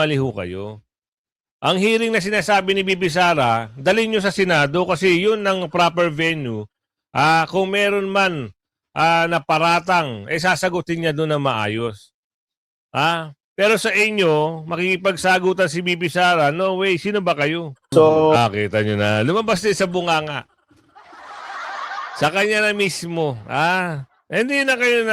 mali ho kayo. Ang hearing na sinasabi ni Bibi Sara, dalhin nyo sa Senado kasi yun ang proper venue. Kung meron man na paratang, sasagutin niya doon na maayos. Pero sa inyo, makikipagsagutan si Bibi Sara, no way, sino ba kayo? So, Kita nyo na, lumabas din sa bunganga. Sa kanya na mismo. Hindi na kayo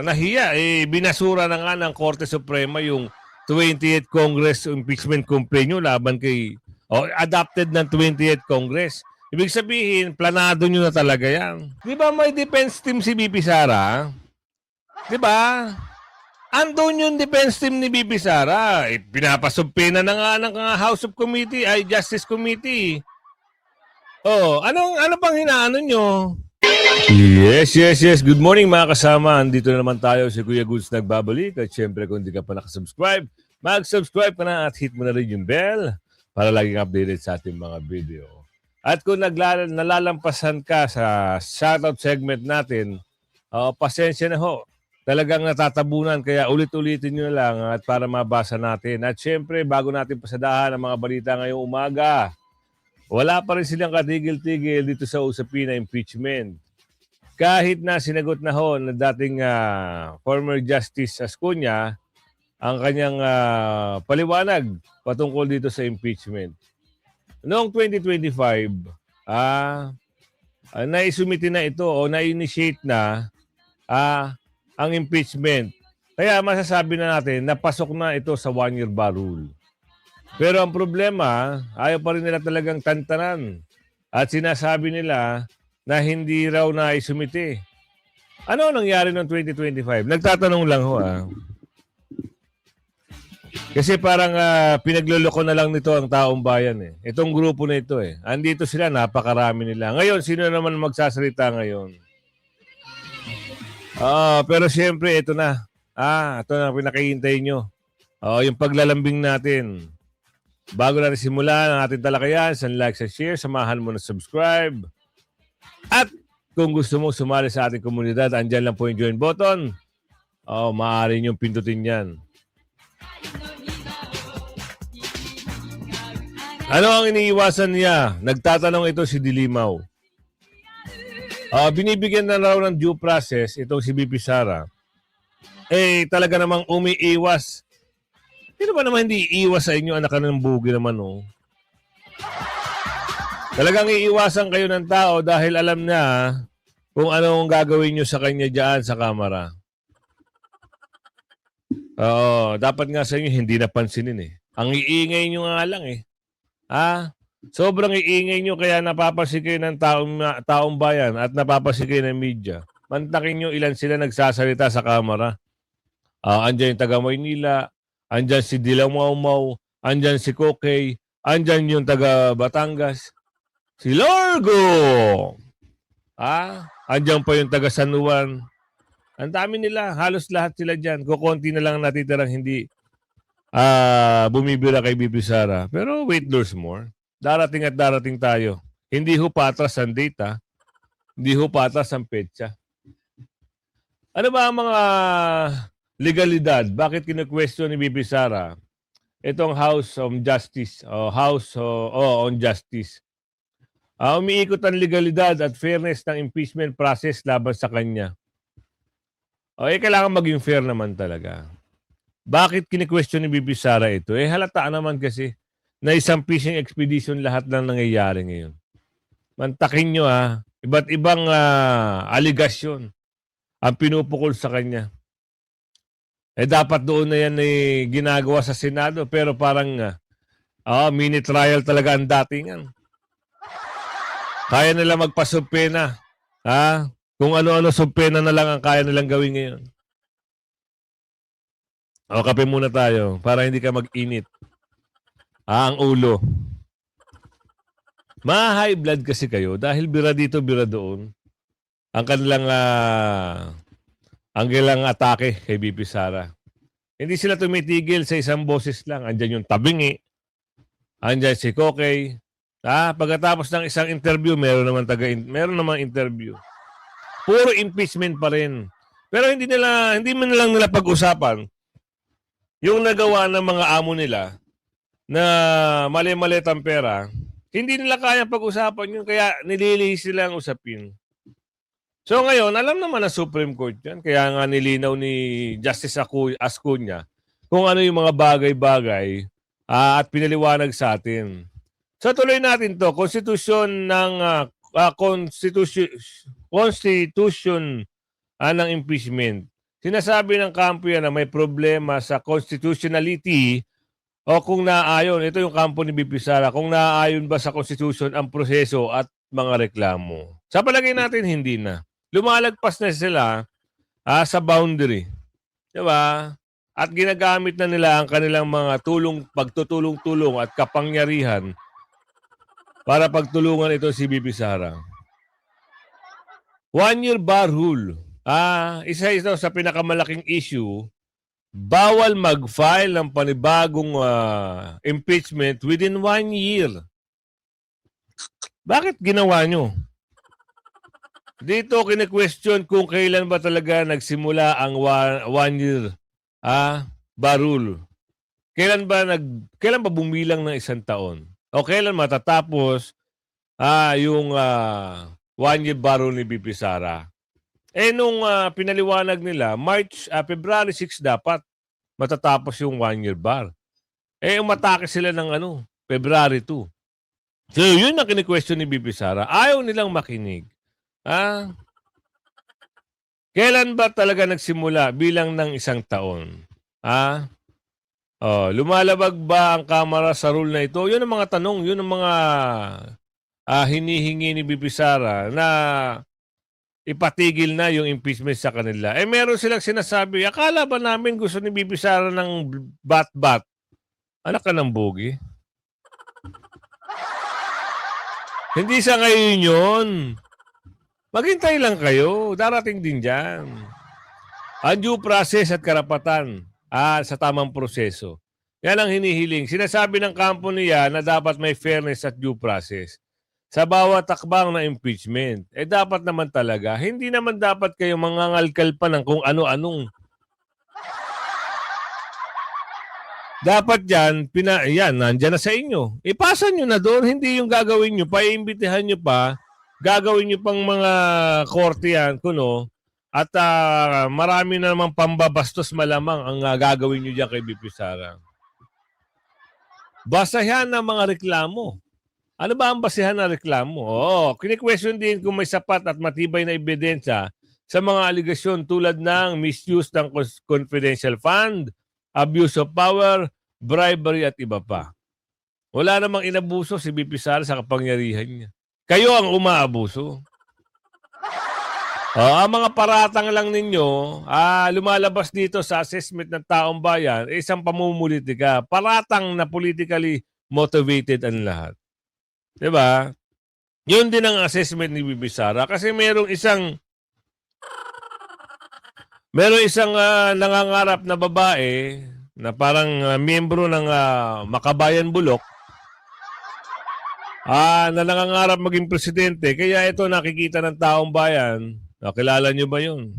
nahiya. Binasura na nga ng Korte Suprema yung 28th Congress impeachment complaint nyo laban kay adopted ng 28th Congress. Ibig sabihin, planado nyo na talaga yan. Di ba may defense team si BP Sara? Di ba? Andun yung defense team ni BP Sara. Pinapasumpina na nga ng House of Committee, Justice Committee. Ano pang hinaano nyo? Yes. Good morning mga kasama. Andito na naman tayo si Kuya Goods nagbabalik. At syempre kung hindi ka pa nakasubscribe, mag-subscribe ka na at hit mo na rin yung bell para laging updated sa ating mga video. At kung nalalampasan ka sa shoutout segment natin, pasensya na ho. Talagang natatabunan kaya ulit-ulitin nyo na lang at para mabasa natin. At syempre bago natin pasadahan ang mga balita ngayong umaga, wala pa rin silang katigil-tigil dito sa usapin na impeachment. Kahit na sinagot na ho na dating former Justice Ascuña ang kanyang paliwanag patungkol dito sa impeachment. Noong 2025, naisumiti na ito o na-initiate na ang impeachment. Kaya masasabi na natin napasok na ito sa one-year bar rule. Pero ang problema, ayaw pa rin nila talagang tantanan. At sinasabi nila na hindi raw na isumiti. Ano nangyari noong 2025? Nagtatanong lang ho. Kasi parang pinagluloko na lang nito ang taong bayan. Itong grupo na ito. Andito sila, napakarami nila. Ngayon, sino naman magsasalita ngayon? Pero siyempre, ito na. Ito na pinakihintay nyo. Yung paglalambing natin. Bago natin simulan ang ating talakayan, like sa share, samahan mo na subscribe. At kung gusto mo sumali sa ating komunidad, andyan lang po yung join button. Maaari nyo pindutin yan. Ano ang iniiwasan niya? Nagtatanong ito si Dilimaw. Binibigyan na raw ng due process itong si BP Sara. Talaga namang umiiwas. Sino ba naman hindi iiwas sa inyo, anak ka ng bugi naman, Talagang iiwasan kayo ng tao dahil alam na kung ano ang gagawin nyo sa kanya dyan sa kamera. Dapat nga sa inyo hindi napansinin Ang iingay nyo nga lang Sobrang iingay nyo kaya napapasig kayo ng taong bayan at napapasig kayo ng media. Mantakin nyo ilan sila nagsasalita sa kamera. Andyan yung taga Maynila, andyan si Dilaw Mau, andyan si Kokey, andyan yung taga Batangas. Si Largo! Andyan pa yung taga San Juan. Ang dami nila, halos lahat sila dyan. Kukunti na lang natitirang hindi bumibira kay Bibi Sara. Pero wait, there's more. Darating at darating tayo. Hindi ho patras ang data. Hindi ho patras ang petsa. Ano ba ang mga legalidad? Bakit kinu-question ni Bibi Sara itong House on Justice o House on Justice? Umiikot ang legalidad at fairness ng impeachment process laban sa kanya. Kailangan maging fair naman talaga. Bakit kini-question ni Bibi Sara ito? Halata naman kasi na isang fishing expedition lahat lang nangyayari ngayon. Mantakin nyo iba't ibang aligasyon ang pinupukol sa kanya. Dapat doon na yan ginagawa sa Senado pero parang mini trial talaga ang datingan. Kaya nila magpasumpena. Kung ano-ano sumpena na lang ang kaya nilang gawin ngayon. Kape muna tayo para hindi ka mag-init. Ang ulo. Ma-high blood kasi kayo dahil bira dito, bira doon. Ang kanilang atake kay BP Sara. Hindi sila tumitigil sa isang boses lang. Andyan yung tabingi. Andyan si Kokey. Pagkatapos ng isang interview, meron namang interview. Puro impeachment pa rin. Pero hindi man lang nila pag-usapan yung nagawa ng mga amo nila na mali-mali ang pera, hindi nila kaya pag-usapan yun, kaya nililihis sila ang usapin. So ngayon, alam naman ng Supreme Court yan, kaya nga nilinaw ni Justice Ascuna kung ano yung mga bagay-bagay at pinaliwanag sa atin. So tuloy natin to, constitution ng impeachment. Sinasabi ng kampo yan na may problema sa constitutionality o kung naaayon, ito yung kampo ni BP Sara, kung naaayon ba sa Constitution ang proseso at mga reklamo. Sa palagay natin, hindi na. Lumalagpas na sila sa boundary. Diba? At ginagamit na nila ang kanilang mga pagtutulong-tulong at kapangyarihan para pagtulungan ito si BP Sara. 1-year bar rule. Isa ito sa pinakamalaking issue. Bawal mag-file ng panibagong impeachment within 1 year. Bakit ginawa nyo? Dito kine-question kung kailan ba talaga nagsimula ang 1 year bar rule. Kailan ba bumilang ng 1 taon? O kailan matatapos yung 1 year bar rule ni BP Sara? Nung pinaliwanag nila, February 6 dapat matatapos yung 1 year bar. Umatake sila ng February 2. So yun ang kini-question ni BP Sara. Ayaw nilang makinig. Kailan ba talaga nagsimula bilang ng 1 taon? Lumalabag ba ang Kamara sa rule na ito? Yun ang mga tanong, yun ang mga hinihingi ni BP Sara na ipatigil na yung impeachment sa kanila. Meron silang sinasabi, akala ba namin gusto ni BP Sara ng bat-bat? Anak ka ng bogi. Hindi sa ngayon yun. Maghintay lang kayo. Darating din dyan. Ang due process at karapatan sa tamang proseso. Yan ang hinihiling. Sinasabi ng kampo niya na dapat may fairness at due process. Sa bawat takbang na impeachment, dapat naman talaga, hindi naman dapat kayo mangangalkal pa ng kung ano-anong. Dapat yan, nandyan na sa inyo. Ipasa nyo na doon, hindi yung gagawin nyo pa, iimbitahan nyo pa, gagawin nyo pang mga korte yan, at marami na namang pambabastos malamang ang gagawin nyo dyan kay BP Sara. Basahan ng mga reklamo. Ano ba ang basihan ng reklamo? Kini-question din kung may sapat at matibay na ebidensya sa mga aligasyon tulad ng misuse ng confidential fund, abuse of power, bribery at iba pa. Wala namang inabuso si BP Sara sa kapangyarihan niya. Kayo ang umaabuso. Ang mga paratang lang ninyo, lumalabas dito sa assessment ng taong bayan, isang pamumulitika. Paratang na politically motivated ang lahat. Diba? Yun din ang assessment ni BP Sara kasi merong isang nangangarap na babae na parang miyembro ng Makabayan Bulok na nangangarap maging presidente. Kaya ito nakikita ng taong bayan. Kilala nyo ba yun?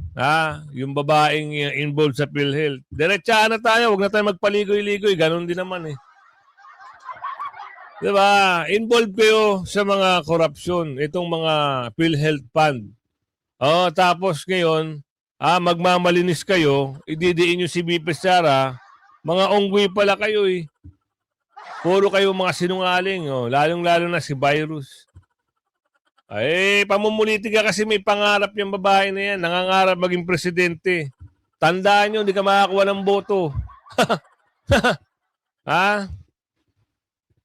Yung babaeng involved sa PhilHealth. Diretsahan na tayo. Huwag na tayo magpaligoy-ligoy. Ganon din naman eh. Diba? Involved kayo sa mga korupsyon, itong mga PhilHealth Fund. Tapos ngayon, magmamalinis kayo, ididiin nyo si BP Sara, mga unggoy pala kayo eh. Puro kayo mga sinungaling, lalong-lalo na si Virus. Pamumulitika kasi may pangarap yung babae na yan, nangangarap maging presidente. Tandaan nyo, hindi ka makakuha ng boto.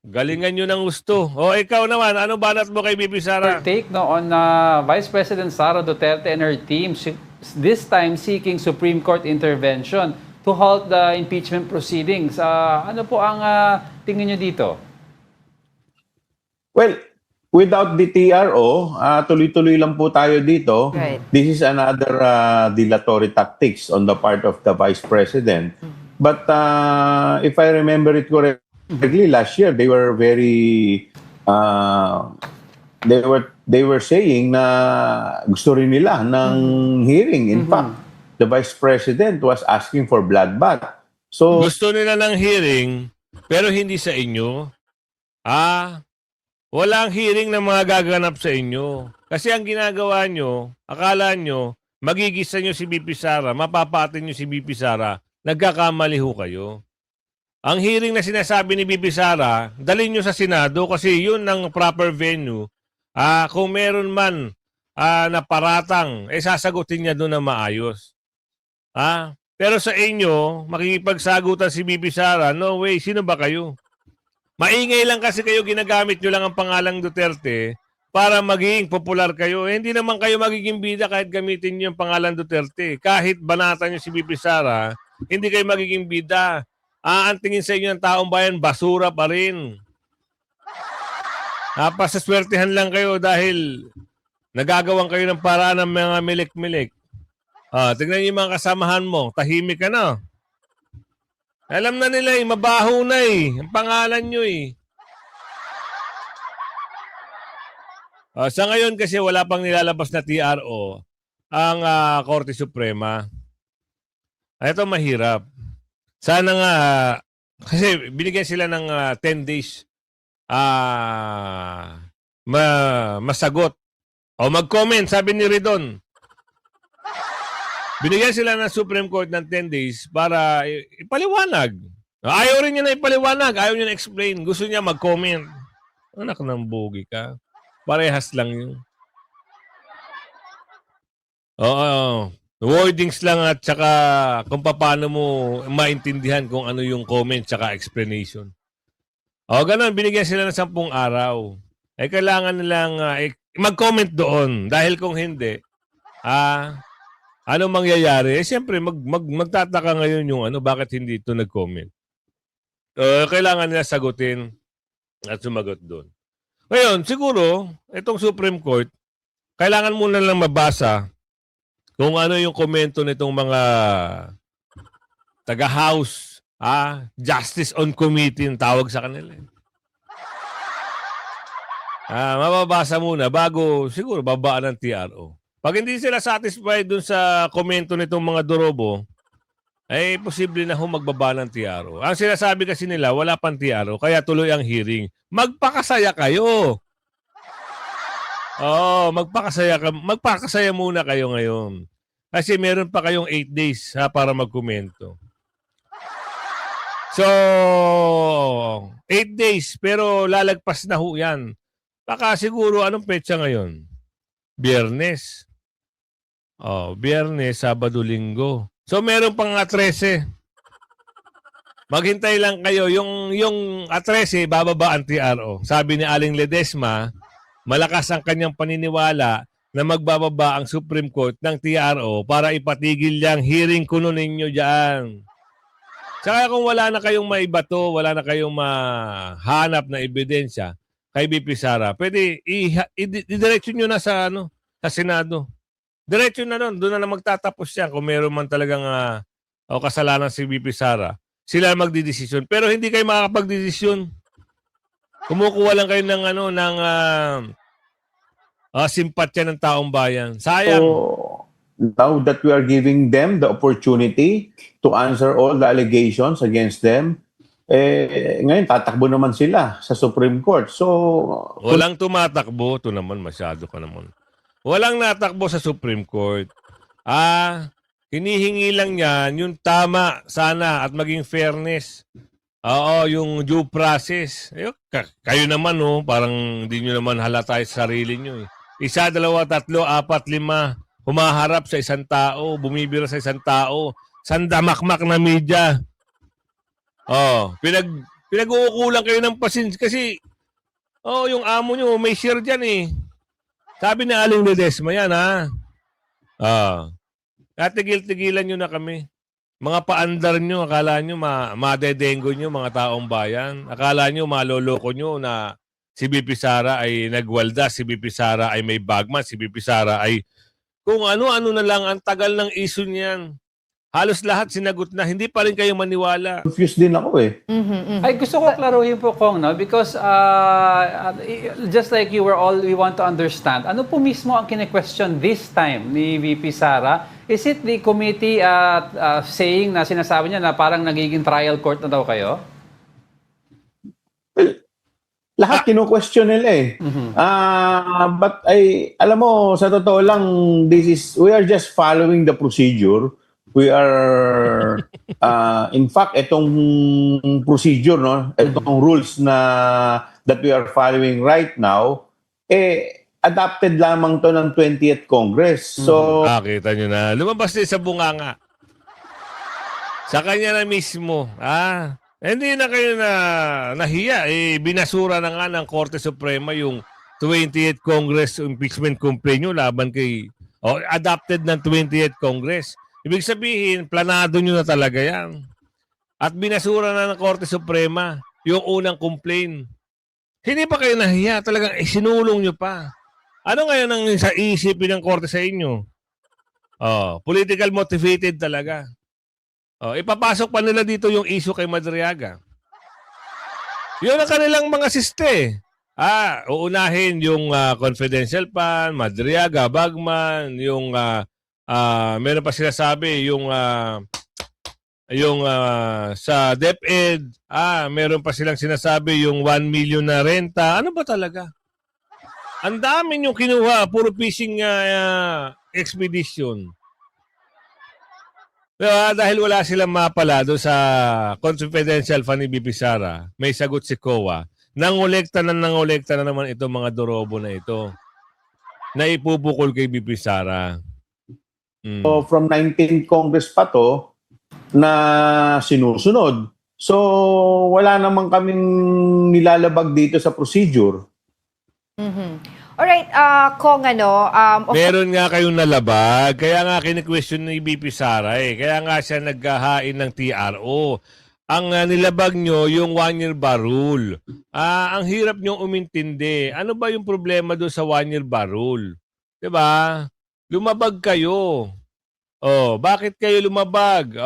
Galingan nyo ng gusto. Ikaw naman, ano banat mo kay BP Sara? Take on Vice President Sara Duterte and her team, this time seeking Supreme Court intervention to halt the impeachment proceedings. Ano po ang tingin nyo dito? Well, without the TRO, tuloy-tuloy lang po tayo dito. Right. This is another dilatory tactics on the part of the Vice President. But if I remember it correctly, last year they were very they were saying na gusto rin nila ng hearing. In fact, the Vice President was asking for bloodbath. So, Gusto nila ng hearing, pero hindi sa inyo. Walang hearing na mga gaganap sa inyo. Kasi ang ginagawa nyo, akala nyo, magigisa nyo si BP Sara, mapapatin nyo si BP Sara, nagkakamali ho kayo. Ang hearing na sinasabi ni BP Sara, dalhin nyo sa Senado kasi yun ang proper venue. Kung meron man na paratang, sasagutin niya doon na maayos. Pero sa inyo, makikipagsagutan si BP Sara, no way, sino ba kayo? Maingay lang kasi kayo, ginagamit nyo lang ang pangalang Duterte para maging popular kayo. Hindi naman kayo magiging bida kahit gamitin nyo yung pangalan Duterte. Kahit banatan nyo si BP Sara, hindi kayo magiging bida. Ang tingin sa inyo ng taong bayan, basura pa rin. Pasaswertehan lang kayo dahil nagagawan kayo ng paraan ng mga milik-milik. Tignan niyo yung mga kasamahan mo, tahimik ka na. Alam na nila mabaho na ang pangalan nyo Sa ngayon kasi wala pang nilalabas na TRO ang Korte Suprema. Ito mahirap. Sana nga, kasi binigyan sila ng 10 days masagot. O mag-comment, sabi ni Ridon. Binigyan sila ng Supreme Court ng 10 days para ipaliwanag. Ayaw rin niya na ipaliwanag. Ayaw niya na explain. Gusto niya mag-comment. Anak ng bogi ka. Parehas lang yun. Oo. Wordings lang at saka kung paano mo maintindihan kung ano yung comment saka explanation. Ganun. Binigyan sila ng 10 araw. Kailangan nilang mag-comment doon. Dahil kung hindi, ano mangyayari? Siyempre, magtataka ngayon yung bakit hindi ito nag-comment. Kailangan nila sagutin at sumagot doon. Ngayon, siguro, itong Supreme Court, kailangan muna lang mabasa kung ano yung komento nitong mga taga-House, Justice on Committee, ang tawag sa kanila. Mababasa muna bago siguro babaan ng TRO. Pag hindi sila satisfied dun sa komento nitong mga Dorobo, posible na magbaba ng TRO. Ang sinasabi kasi nila, wala pang TRO, kaya tuloy ang hearing. Magpakasaya kayo. Magpakasaya muna kayo ngayon. Kasi meron pa kayong 8 days para magkomento. So, 8 days, pero lalagpas na yan. Baka siguro, anong petsa ngayon? Biyernes. Biyernes, Sabado, Linggo. So meron pang 13. Maghintay lang kayo. Yung 13, bababa ang TRO. Sabi ni Aling Ledesma, malakas ang kanyang paniniwala na magbababa ang Supreme Court ng TRO para ipatigil yung hearing kuno ninyo dyan. Saka kung wala na kayong maibato, wala na kayong mahanap na ebidensya kay BP Sara, pwede i-diretso nyo na sa Senado. Diretso na doon. Doon na magtatapos yan kung meron man talagang kasalanan si BP Sara. Sila magdidesisyon. Pero hindi kayo makakapagdesisyon. Kumukuha lang kayo ng simpatya ng taong bayan. Sayang. So, now that we are giving them the opportunity to answer all the allegations against them, ngayon tatakbo naman sila sa Supreme Court. So, Walang tumatakbo. Ito naman, masyado ka naman. Walang natakbo sa Supreme Court. Hinihingi lang yan yung tama sana at maging fairness. Yung due process. Kayo naman, parang hindi nyo naman halata sa sarili nyo. 1, 2, 3, 4, 5, humaharap sa isang tao, bumibira sa isang tao, sandamakmak na media. Pinag-uukulang kayo ng pasins kasi yung amo nyo may share dyan Sabi ni Aling Ledesma yan Tigil-tigilan nyo na kami. Mga paandar nyo, akala nyo madedengo nyo mga taong bayan. Akala nyo maloloko nyo na si BP Sara ay nagwalda, si BP Sara ay may bagman, si BP Sara ay kung ano-ano na lang ang tagal ng issue niyan. Halos lahat sinagot na, hindi pa rin kayo maniwala. confused din ako Ay, gusto ko klaruhin po, Kong, because just like we want to understand, ano po mismo ang kine-question this time ni VP Sara? Is it the committee saying na sinasabi niya na parang nagiging trial court na daw kayo? Lahat kinu-question nila eh. But alam mo, sa totoo lang, we are just following the procedure. We are, in fact, itong procedure, no, itong rules that we are following right now, adopted lamang to ng 20th Congress. So, Kita nyo na. Lumabas din sa bunganga. Sa kanya na mismo. Hindi na kayo nahiya. Binasura na nga ng Korte Suprema yung 20th Congress impeachment complaint nyo laban kay adopted ng 20th Congress. Ibig sabihin, planado nyo na talaga yan. At binasura na ng Korte Suprema yung unang complaint. Hindi pa kayo nahiya. Talagang sinulong nyo pa. Ano ngayon ang iisipin ng Korte sa inyo? Political motivated talaga. Ipapasok pa nila dito yung issue kay Madriaga. Yun ang kanilang mga siste. Uunahin yung confidential fund, Madriaga, Bagman, yung meron pa sila sabi yung sa DepEd, meron pa silang sinasabi yung 1 million na renta. Ano ba talaga? Ang dami yung kinuha, puro fishing expedition. Dahil wala silang mapala doon sa confidential fund ni BP Sara, may sagot si COA. Nangolekta na naman itong mga dorobo na ito na ipupukol kay BP Sara. so from 19th Congress pa to na sinusunod. So, wala naman kaming nilalabag dito sa procedure. Alright, Kong, Meron nga kayong nalabag, kaya nga kini-question ni BP Sara Kaya nga siya naghahain ng TRO. Ang nilabag nyo, yung 1-year bar rule. Ang hirap nyo umintindi. Ano ba yung problema doon sa 1-year bar rule? Diba? Lumabag kayo. Bakit kayo lumabag?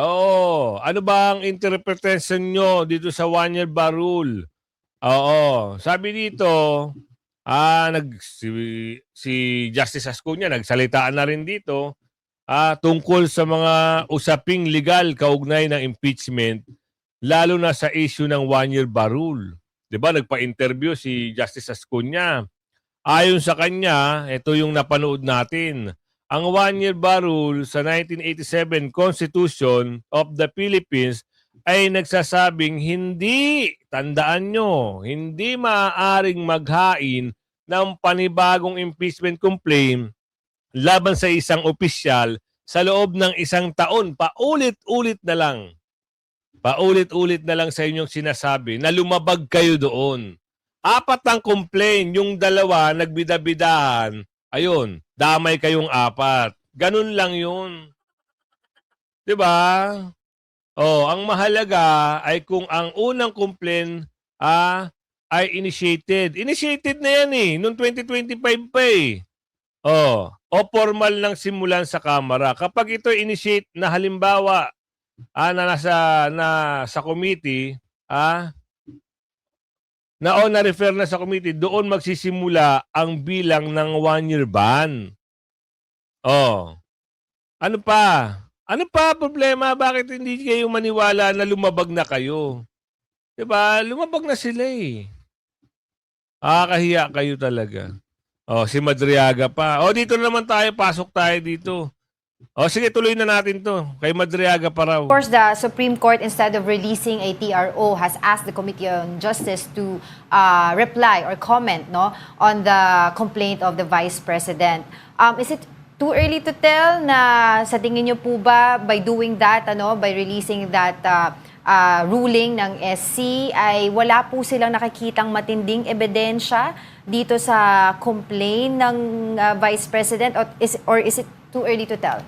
Ano ba ang interpretation nyo dito sa 1-year bar rule? Sabi dito, si Justice Ascuña nagsalitaan na rin dito tungkol sa mga usaping legal kaugnay ng impeachment, lalo na sa issue ng 1-year bar rule. 'Di ba nagpa-interview si Justice Ascuña. Ayon sa kanya, ito yung napanood natin. Ang 1-year bar rule sa 1987 Constitution of the Philippines ay nagsasabing tandaan nyo, hindi maaaring maghain ng panibagong impeachment complaint laban sa isang opisyal sa loob ng 1 taon. Paulit-ulit na lang. Paulit-ulit na lang sa inyong sinasabi na lumabag kayo doon. 4 ang complaint, yung 2 nagbida-bidahan. Ayun, damay kayong 4. Ganun lang yun. 'Di ba? Ang mahalaga ay kung ang unang complaint ay initiated. Initiated na yan noong 2025 pa o formal ng simulan sa Kamara. Kapag ito initiate na halimbawa na sa committee, na-refer na sa committee, doon magsisimula ang bilang ng 1-year ban. Ano pa? Ano pa problema? Bakit hindi kayo maniwala na lumabag na kayo? Diba? Lumabag na sila kahiya kayo talaga. Si Madriaga pa. Dito naman tayo. Pasok tayo dito. Sige, tuloy na natin to. Kay Madriaga pa raw. of course, the Supreme Court, instead of releasing a TRO, has asked the Committee on Justice to reply or comment on the complaint of the Vice President. Is it too early to tell na sa tingin niyo po ba by doing that, by releasing that ruling ng SC, ay wala po silang nakikitang matinding ebidensya dito sa complaint ng Vice President, or is it too early to tell?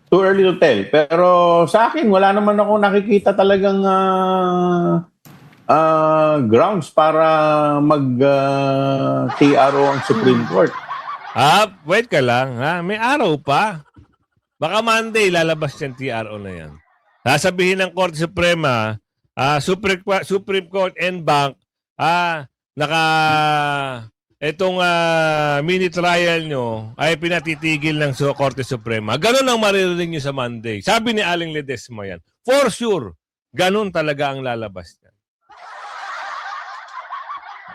Too early to tell. Pero sa akin, wala naman ako nakikita talagang grounds para mag-TRO ang Supreme Court. Wait ka lang. May araw pa. Baka Monday lalabas yung TRO na yan. Sasabihin ng Korte Suprema, Supreme Court and Bank, itong mini trial nyo ay pinatitigil ng Korte Suprema. Ganun ang maririnig nyo sa Monday. Sabi ni Aling Ledesma yan. For sure, ganun talaga ang lalabas niya.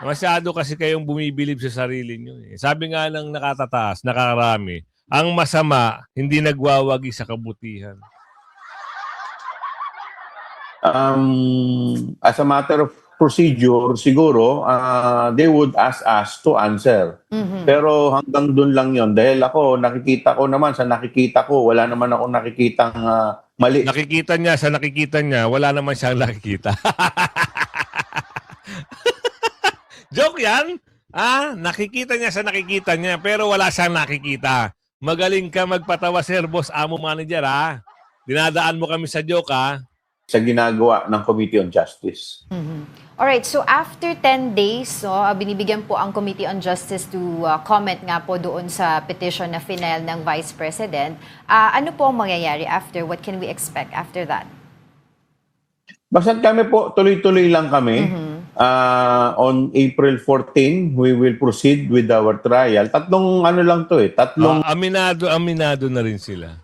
Masyado kasi kayong bumibilib sa sarili nyo. Eh. Sabi nga ng nakatataas, nakakarami, ang masama, hindi nagwawagi sa kabutihan. As a matter of procedure, siguro, they would ask us to answer. Pero hanggang dun lang yon dahil ako, nakikita ko naman, sa nakikita ko, wala naman ako nakikitang mali. Nakikita niya, sa nakikita niya, wala naman siyang nakikita. Joke yan. Nakikita niya sa nakikita niya, pero wala siyang nakikita. Magaling ka magpatawa, sir, boss, amo manager, ha? Dinadaan mo kami sa joke, ha? Sa ginagawa ng Committee on Justice. Alright, so after 10 days, binibigyan po ang Committee on Justice to comment nga po doon sa petition na final ng Vice President. Ano po ang mangyayari after? What can we expect after that? Basta kami po, tuloy-tuloy lang kami. On April 14, we will proceed with our trial. Tatlong ano lang to eh. Tatlong Aminado na rin sila.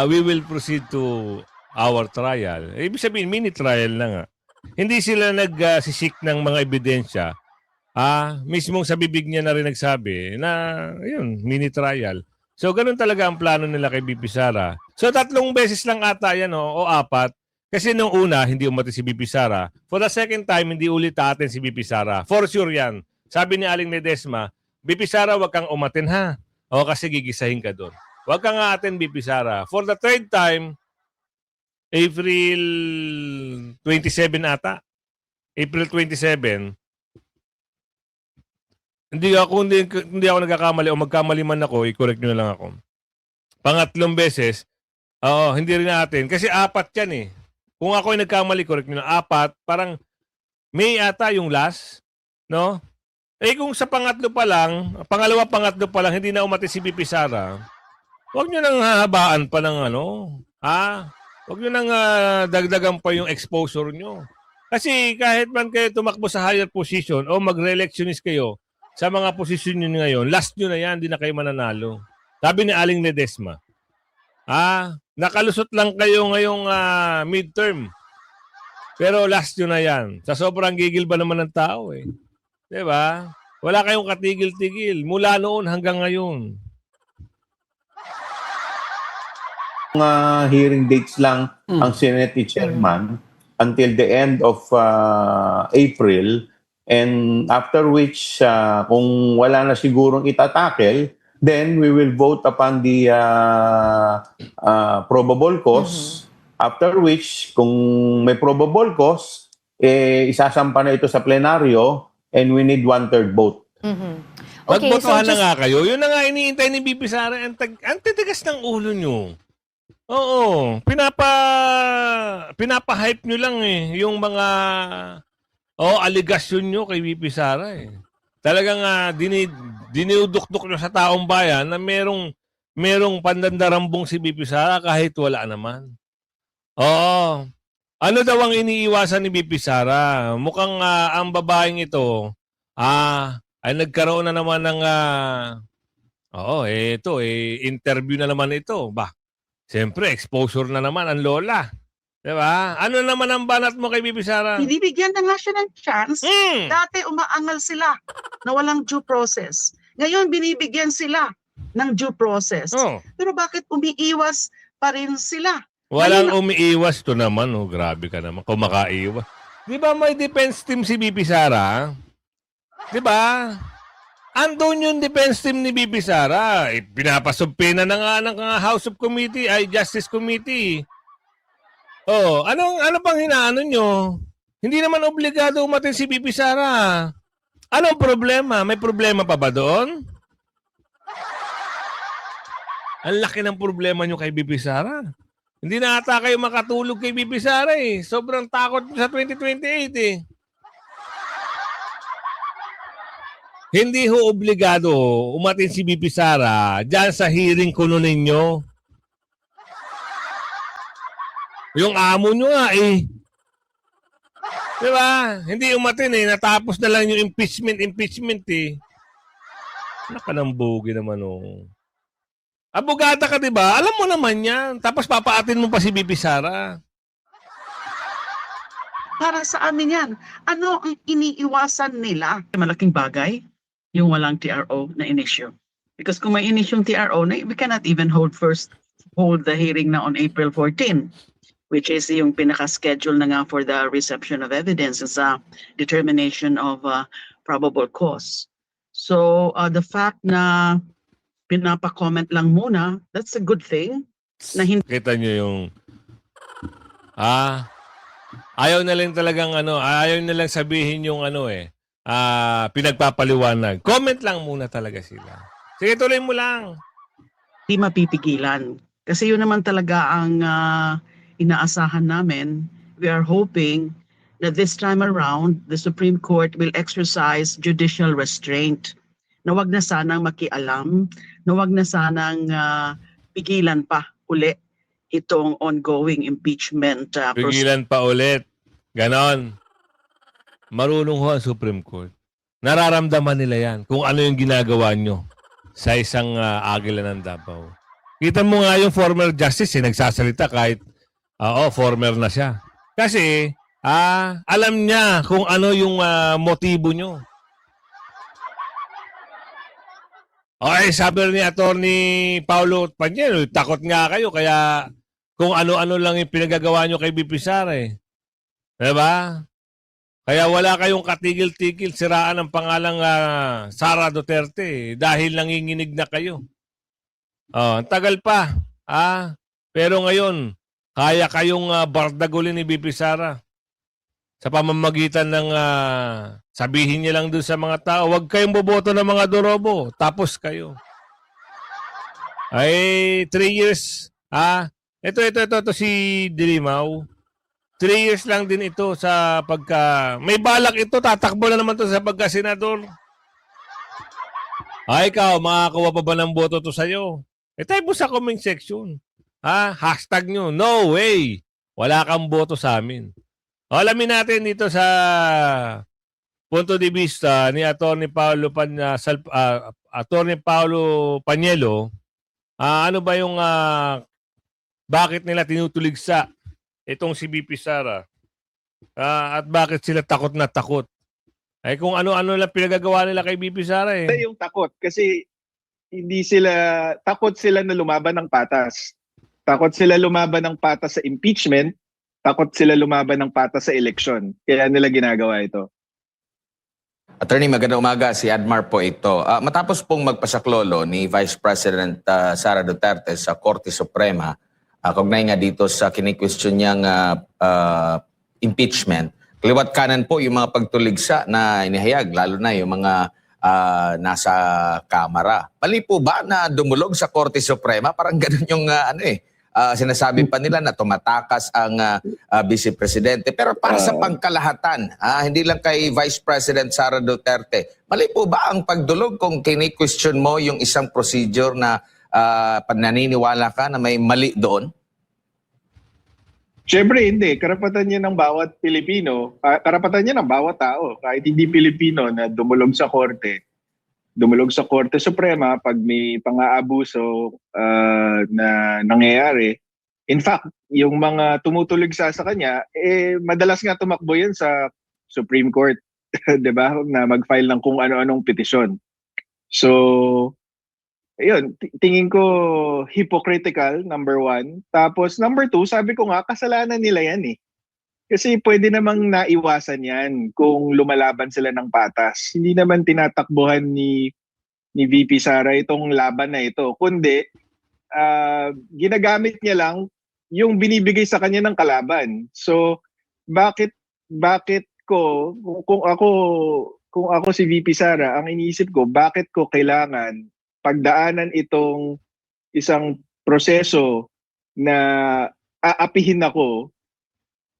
We will proceed to our trial. Ibig sabihin, mini trial na nga. Hindi sila nagsisik ng mga ebidensya. Mismong sa bibig niya na rin nagsabi na, yun, mini trial. So, ganun talaga ang plano nila kay BP Sara. So, 3 beses lang ata yan, o 4. Kasi nung una, hindi umati si BP Sara. For the second time, hindi ulit atin si BP Sara. For sure yan. Sabi ni Aling Ledesma, BP Sara, wag kang umatin ha. O kasi gigisahin ka doon. Wag kang atin, BP Sara. For the third time, April 27 ata. April 27. Hindi ako nagkakamali o magkamali man ako, i-correct nyo na lang ako. Pangatlong beses, hindi rin natin. Kasi 4 yan eh. Kung ako ay nagkamali, correct nyo na 4, parang May ata yung last, no? Kung sa pangatlo pa lang, pangatlo pa lang, hindi na umati si BP Sara, huwag nyo nang hahabaan pa ng Huwag nyo nang dagdagan pa yung exposure nyo. Kasi kahit man kayo tumakbo sa higher position o magre-electionist kayo sa mga posisyon nyo ngayon, last nyo na yan, hindi na kayo mananalo. Sabi ni Aling Ledesma, nakalusot lang kayo ngayong midterm. Pero last nyo na yan. Sa sobrang gigil ba naman ng tao eh. Diba? Wala kayong katigil-tigil. Mula noon hanggang ngayon. Hearing dates lang ang Senate Chairman until the end of April, and after which kung wala na sigurong itatakel, then we will vote upon the probable cause, after which kung may probable cause, isasampa na ito sa plenaryo and we need 1/3 vote. Okay, Magbotohan so na nga kayo. Yun na nga iniintay ni BP Sara. Ang titigas ng ulo nyo. Oo. Pinapa-hype nyo lang eh. Yung mga aligasyon nyo kay BP Sara eh. Talagang dinudukduk nyo sa taong bayan na merong pandandarambong si BP Sara kahit wala naman. Oo. Ano daw ang iniiwasan ni BP Sara? Mukhang ang babaeng ito ay nagkaroon na naman ng interview na naman ito. Siyempre, exposure na naman ang lola. Diba? Ano naman ang banat mo kay BP Sara? Binibigyan na nga siya ng chance. Dati umaangal sila na walang due process. Ngayon, binibigyan sila ng due process. Pero bakit umiiwas pa rin sila? Walang umiiwas to naman. Grabe ka naman. Kumakaiwas. Di ba may defense team si BP Sara? Di ba? Andun yung defense team ni BP Sara. Pinapasumpina na nga ng House of Committee, Justice Committee. Ano pang hinaano nyo? Hindi naman obligado umatin si BP Sara. Anong problema? May problema pa ba doon? Ang laki ng problema nyo kay BP Sara. Hindi na ata kayo makatulog kay BP Sara eh. Sobrang takot sa 2028 eh. Hindi ho obligado umatin si BP Sara dyan sa hearing kuno ninyo. Yung amo nyo nga eh. Diba? Hindi umatin eh. Natapos na lang yung impeachment eh. Nakanambugi naman oh. Abogada ka, di ba? Alam mo naman yan. Tapos papaatin mo pa si BP Sara. Para sa amin yan. Ano ang iniiwasan nila? Malaking bagay yung walang TRO na in-issue. Because kung may in-issue yung TRO, we cannot even hold the hearing na on April 14, which is yung pinaka-schedule na nga for the reception of evidence sa determination of probable cause. So the fact na pinapa-comment lang muna, that's a good thing. Na hindi Kita nyo yung... ayaw na lang talagang ayaw na lang sabihin yung pinagpapaliwanag. Comment lang muna talaga sila. Sige, tuloy mo lang. mapipigilan. Kasi yun naman talaga ang inaasahan namin. We are hoping that this time around, the Supreme Court will exercise judicial restraint. Na wag na sanang makialam, na wag na sanang pigilan pa uli itong ongoing impeachment process. Pigilan pa ulit. Ganon. Marunong ho ang Supreme Court. Nararamdaman nila yan kung ano yung ginagawa nyo sa isang agila ng Davao. Kita mo nga yung former justice, nagsasalita kahit, former na siya. Kasi, alam niya kung ano yung motibo nyo. Okay, sabi ni Attorney Paulo Panyero, takot nga kayo, kaya kung ano-ano lang yung pinagagawa nyo kay BP Sara eh. Diba? Kaya wala kayong katigil-tigil siraan ang pangalang Sara Duterte dahil nanginginig na kayo. Ang tagal pa. Pero ngayon, kaya kayong bardagulin ni BP Sara sa pamamagitan ng sabihin niya lang doon sa mga tao, huwag kayong boboto ng mga dorobo. Tapos kayo. Ay, 3 years. Ito si Dilimaw. 3 years lang din ito sa pagka... May balak ito, tatakbo na naman ito sa pagka-senador. Ikaw, makakuha pa ba ng boto to sa'yo? Type mo sa comment section. Hashtag nyo, no way. Wala kang boto sa amin. Alamin natin dito sa punto de vista ni Attorney Paulo Panyelo, ano ba yung bakit nila tinutuligsa itong si BP Sara? At bakit sila takot na takot? Ay kung ano-ano lang pinagagawa nila kay BP Sara eh. Yung takot kasi takot sila na lumaban ng patas. Takot sila lumaban ng patas sa impeachment, takot sila lumaban ng patas sa eleksyon. Kaya nila ginagawa ito. Attorney, magandang umaga. Si Admar po ito. Matapos pong magpasaklolo ni Vice President Sara Duterte sa Korte Suprema, kaugnay nga dito sa kini-question niyang impeachment, kaliwat kanan po yung mga pagtuligsa na inihayag, lalo na yung mga nasa Kamara. Mali po ba na dumulog sa Korte Suprema? Parang ganun yung sinasabi pa nila na tumatakas ang Vice Presidente. Pero para sa pangkalahatan, hindi lang kay Vice President Sara Duterte, mali po ba ang pagdulog kung kini-question mo yung isang procedure na naniniwala ka na may mali doon? Siyempre hindi. Karapatan niya ng bawat Pilipino, karapatan niya ng bawat tao, kahit hindi Pilipino, na dumulog sa Korte Suprema pag may pang-aabuso na nangyayari. In fact, yung mga tumutuligsa sa kanya, madalas nga tumakbo yan sa Supreme Court, 'di ba? Na mag-file ng kung ano-anong petisyon. So, ayun, tingin ko hypocritical, number 1. Tapos number 2, sabi ko nga, kasalanan nila yan eh. Kasi pwede namang naiwasan yan kung lumalaban sila ng patas. Hindi naman tinatakbuhan ni VP Sara itong laban na ito. Kundi, ginagamit niya lang yung binibigay sa kanya ng kalaban. So, bakit ko, kung ako si VP Sara, ang iniisip ko, bakit ko kailangan pagdaanan itong isang proseso na aapihin ako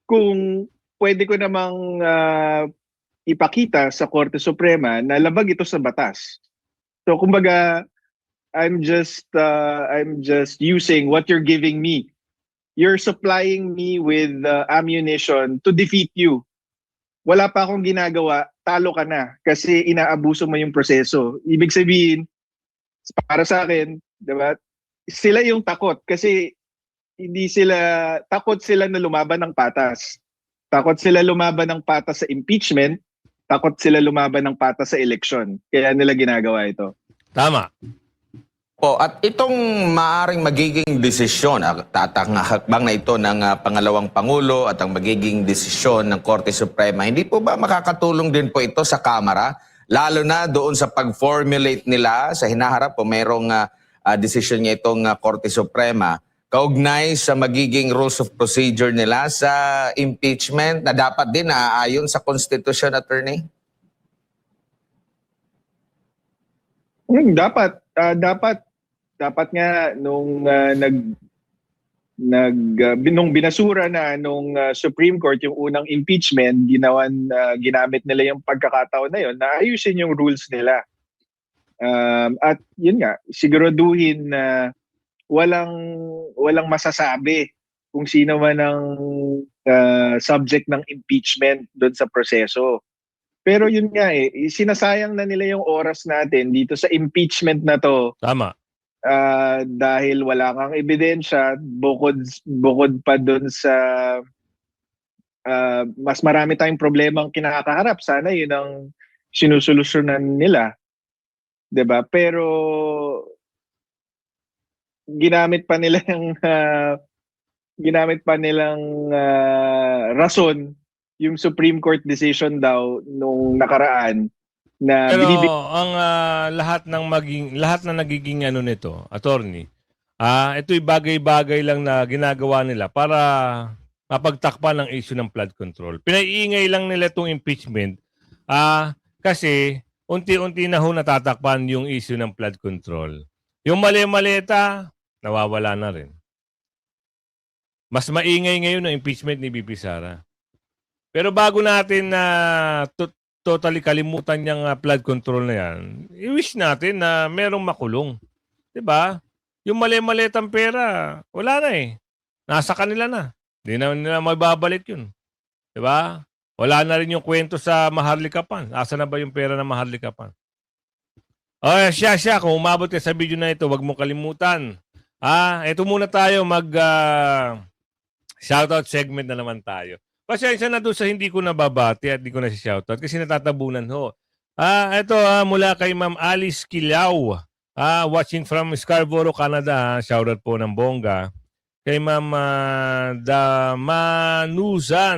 kung pwede ko namang ipakita sa Korte Suprema na labag ito sa batas. So kumbaga, I'm just using what you're giving me. You're supplying me with ammunition to defeat you. Wala pa akong ginagawa, talo ka na kasi inaabuso mo yung proseso. Ibig sabihin, Para sa akin, 'di ba? Sila yung takot kasi hindi sila takot sila na lumaban ng patas. Takot sila lumaban ng patas sa impeachment, takot sila lumaban ng patas sa eleksyon. Kaya nila ginagawa ito. Tama. Po, at itong maaring magiging desisyon at ang hakbang na ito ng pangalawang Pangulo at ang magiging desisyon ng Korte Suprema, hindi po ba makakatulong din po ito sa Kamara? Lalo na doon sa pag-formulate nila sa hinaharap po mayroong desisyon niya itong Korte Suprema kaugnay sa magiging rules of procedure nila sa impeachment na dapat din ayon sa Constitution, Attorney? Dapat nga nung nung binasura na nung Supreme Court yung unang impeachment, ginamit nila yung pagkakataon na yon na ayusin yung rules nila. At yun nga, siguraduhin na walang masasabi kung sino man ang subject ng impeachment doon sa proseso. Pero yun nga sinasayang na nila yung oras natin dito sa impeachment na to. Tama. Dahil wala kang ebidensya, bukod pa doon sa mas marami tayong problemang kinakaharap. Sana yun ang sinusolusyonan nila. 'Di ba? Pero ginamit pa nilang rason yung Supreme Court decision daw nung nakaraan na Pero binibig. ang lahat na nagiging ano nito, attorney, ito'y bagay-bagay lang na ginagawa nila para mapagtakpan ang issue ng flood control. Pinaiingay lang nila itong impeachment kasi unti-unti na ho natatakpan yung issue ng flood control. Yung mali-maleta, nawawala na rin. Mas maingay ngayon ang impeachment ni BP Sara. Pero bago natin na totally kalimutan yung flood control na yan, i-wish natin na merong makulong. 'Di ba? Yung mali-malitang pera, wala na eh. Nasa kanila na. Hindi na nila mababalik yun. 'Di ba? Wala na rin yung kwento sa Maharlika Pan. Asa na ba yung pera ng Maharlika Pan? Siya, kung umabot ka sa video na ito, wag mo kalimutan. Ito muna tayo shoutout segment na naman tayo. Pasensya na doon sa hindi ko nababati at hindi ko na si shoutout kasi natatabunan ho. Ito mula kay Ma'am Alice Kilaw. Watching from Scarborough, Canada. Shoutout po ng bongga. Kay Ma'am Damanuzan.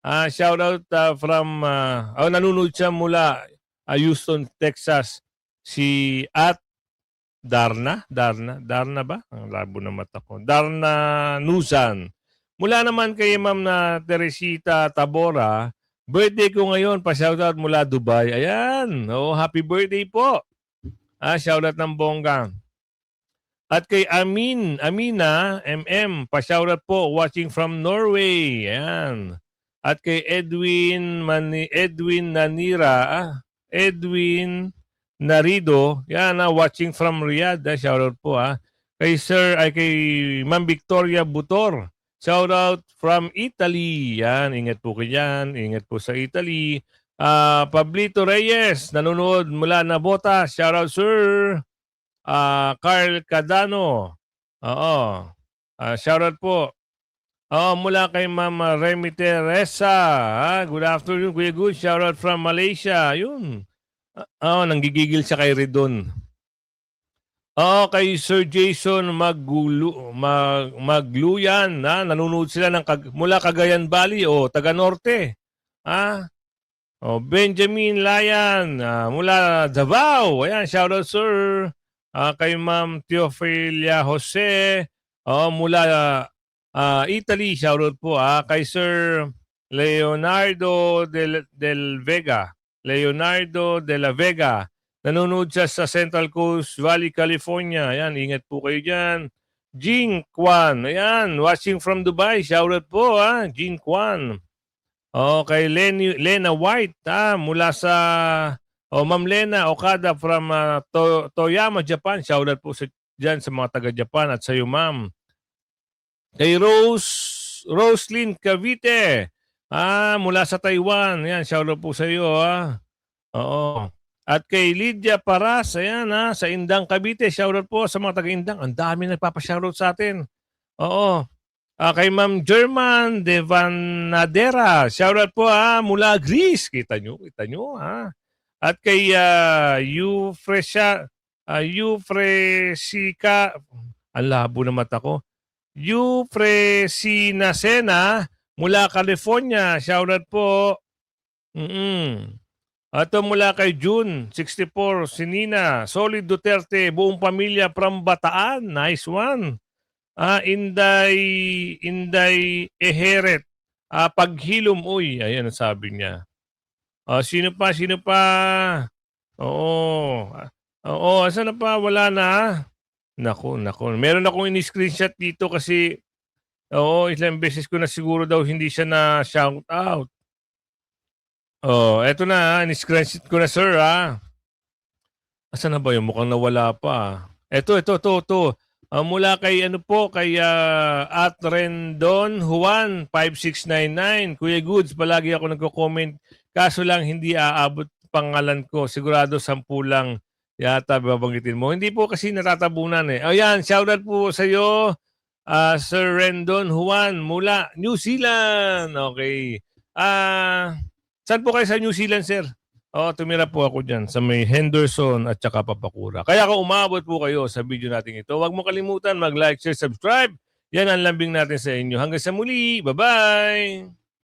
Shoutout from nanonood siya mula Houston, Texas. Si Darna ba? Ang labo na mata ko. Darna Nuzan. Mula naman kay Ma'am na Teresita Tabora, birthday ko ngayon, pa-shoutout mula Dubai. Ayan, happy birthday po. Shoutout ng bongga. At kay Amina, pa-shoutout po, watching from Norway. Ayan. At kay Edwin Narido, yan, watching from Riyadh. Shoutout po. Kay kay Ma'am Victoria Butor. Shout out from Italy. Yan, ingat po kayo dyan. Ingat po sa Italy. Pablito Reyes, nanonood mula Nabota. Shout out, sir. Carl Cadano. Oo. Shout out po. Mula kay Ma'am Remy Teresa. Good afternoon, Kuya Good. Shout out from Malaysia. Yun. Nanggigigil siya kay Redon. Kay Sir Jason Magluyan, nanonood sila mula Cagayan Valley o Taga Norte. Benjamin Layan mula Davao. Ayan, shout out sir. Kay Ma'am Teofilia Jose mula Italy, shout out po. Kay Sir Leonardo del Vega. Leonardo de la Vega. Nanonood siya sa Central Coast Valley, California. Ayan, ingat po kayo dyan. Jean Kwan. Ayan, watching from Dubai. Shoutout po, Jean Kwan. Kay Lena White, mula sa Ma'am Lena Okada from Toyama, Japan. Shoutout po dyan sa mga taga-Japan at sa iyo, ma'am. Kay Roslyn Cavite. Mula sa Taiwan. Ayan, shoutout po sa iyo, Oo. At kay Lydia Paras, ayan sa Indang, Cavite. Shoutout po sa mga taga-Indang. Ang dami nagpapa-shoutout sa atin. Oo. Kay Ma'am German Devanadera. Shoutout po mula Greece. Kita nyo ha. At kay Eufresika, ang labo na mata ko. Eufresinasena mula California. Shoutout po. Ato mula kay June 64, Sinina, Solid Duterte, buong pamilya from Bataan. Nice one. Inday Eheret. Paghilom, uy, ayan ang sabi niya. Sino pa? Oo. Asan na pa? Wala na. Naku. Meron akong in-screenshot dito kasi ilang beses ko na siguro daw hindi siya na shout out. Eto na, in-screenshot ko na, sir, Asan na ba yun? Mukhang nawala pa. Ito. Mula kay at Rendon Juan 5699. Kuya Goods, palagi ako nagko-comment. Kaso lang hindi aabot pangalan ko. Sigurado 10 lang yata babanggitin mo. Hindi po kasi natatabunan eh. Ayan, shoutout po sa iyo, Sir Rendon Juan mula New Zealand. Okay. Saan po kayo sa New Zealand, sir? Tumira po ako dyan sa may Henderson at saka Papakura. Kaya kung umabot po kayo sa video natin ito, huwag mo kalimutan mag-like, share, subscribe. Yan ang lambing natin sa inyo. Hanggang sa muli. Bye-bye!